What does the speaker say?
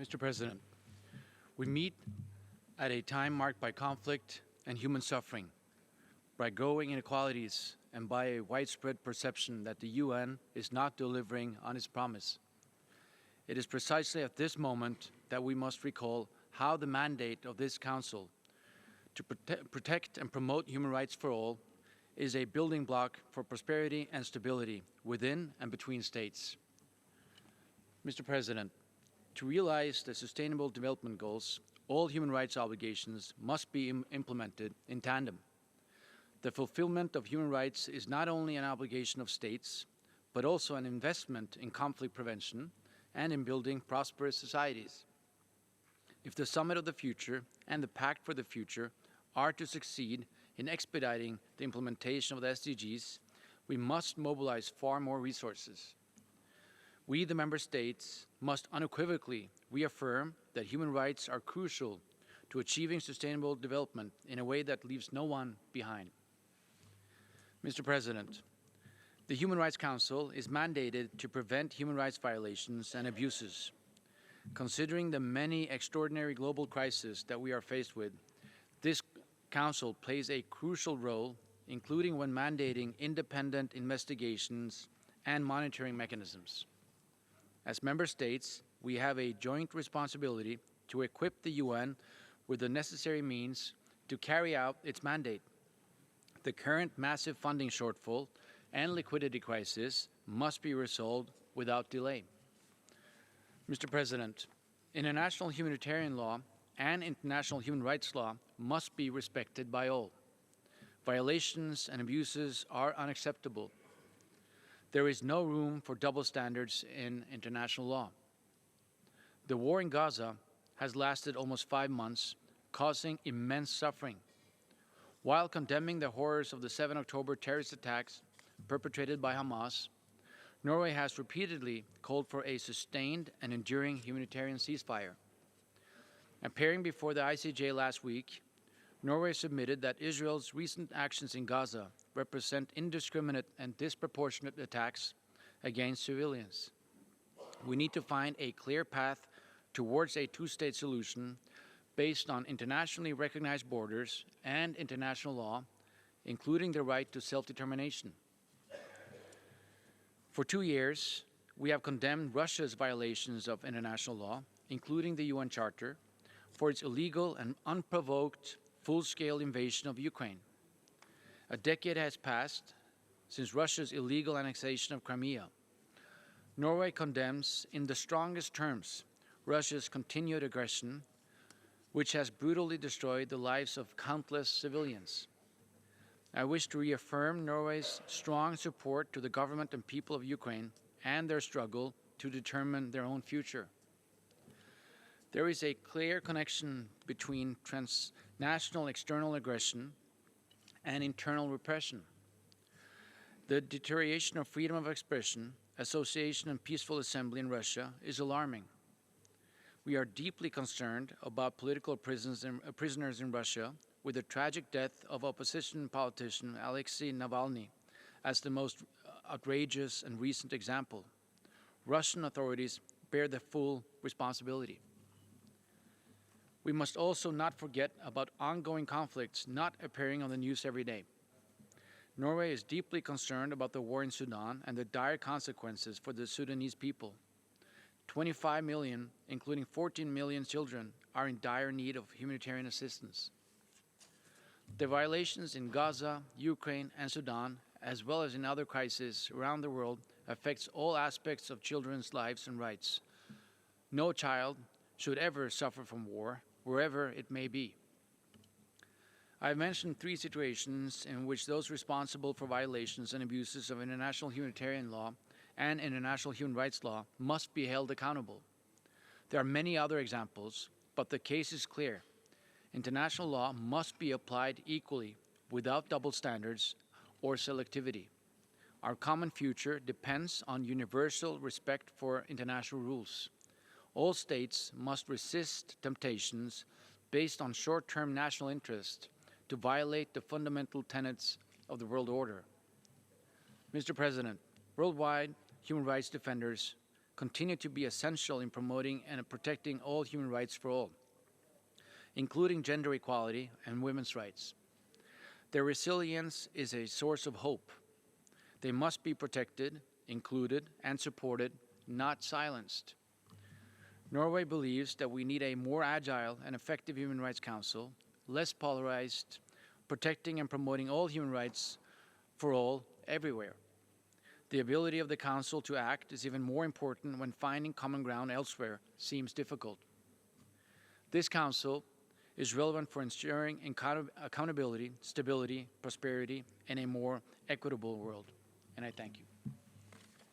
Mr. President, we meet at a time marked by conflict and human suffering, by growing inequalities, and by a widespread perception that the UN is not delivering on its promise. It is precisely at this moment that we must recall how the mandate of this Council to protect and promote human rights for all is a building block for prosperity and stability within and between states. Mr. President, to realize the Sustainable Development Goals, all human rights obligations must be implemented in tandem. The fulfillment of human rights is not only an obligation of states, but also an investment in conflict prevention and in building prosperous societies. If the Summit of the Future and the Pact for the Future are to succeed in expediting the implementation of the SDGs, we must mobilize far more resources. We, the Member States, must unequivocally reaffirm that human rights are crucial to achieving sustainable development in a way that leaves no one behind. Mr. President, the Human Rights Council is mandated to prevent human rights violations and abuses. Considering the many extraordinary global crises that we are faced with, this Council plays a crucial role, including when mandating independent investigations and monitoring mechanisms. As Member States, we have a joint responsibility to equip the UN with the necessary means to carry out its mandate. The current massive funding shortfall and liquidity crisis must be resolved without delay. Mr. President, international humanitarian law and international human rights law must be respected by all. Violations and abuses are unacceptable. There is no room for double standards in international law. The war in Gaza has lasted almost 5 months, causing immense suffering. While condemning the horrors of the 7 October terrorist attacks perpetrated by Hamas, Norway has repeatedly called for a sustained and enduring humanitarian ceasefire. Appearing before the ICJ last week, Norway submitted that Israel's recent actions in Gaza represent indiscriminate and disproportionate attacks against civilians. We need to find a clear path towards a two-state solution based on internationally recognized borders and international law, including the right to self-determination. For 2 years, we have condemned Russia's violations of international law, including the UN Charter, for its illegal and unprovoked full-scale invasion of Ukraine. A decade has passed since Russia's illegal annexation of Crimea. Norway condemns in the strongest terms Russia's continued aggression, which has brutally destroyed the lives of countless civilians. I wish to reaffirm Norway's strong support to the government and people of Ukraine and their struggle to determine their own future. There is a clear connection between transnational external aggression and internal repression. The deterioration of freedom of expression, association, and peaceful assembly in Russia is alarming. We are deeply concerned about political prisoners in Russia, with the tragic death of opposition politician Alexei Navalny as the most outrageous and recent example. Russian authorities bear the full responsibility. We must also not forget about ongoing conflicts not appearing on the news every day. Norway is deeply concerned about the war in Sudan and the dire consequences for the Sudanese people. 25 million, including 14 million children, are in dire need of humanitarian assistance. The violations in Gaza, Ukraine, and Sudan, as well as in other crises around the world, affects all aspects of children's lives and rights. No child should ever suffer from war, wherever it may be. I have mentioned 3 situations in which those responsible for violations and abuses of international humanitarian law and international human rights law must be held accountable. There are many other examples, but the case is clear. International law must be applied equally, without double standards or selectivity. Our common future depends on universal respect for international rules. All states must resist temptations based on short-term national interest to violate the fundamental tenets of the world order. Mr. President, worldwide human rights defenders continue to be essential in promoting and protecting all human rights for all, including gender equality and women's rights. Their resilience is a source of hope. They must be protected, included, and supported, not silenced. Norway believes that we need a more agile and effective Human Rights Council, less polarized, protecting and promoting all human rights for all, everywhere. The ability of the Council to act is even more important when finding common ground elsewhere seems difficult. This Council is relevant for ensuring accountability, stability, prosperity, and a more equitable world. And I thank you.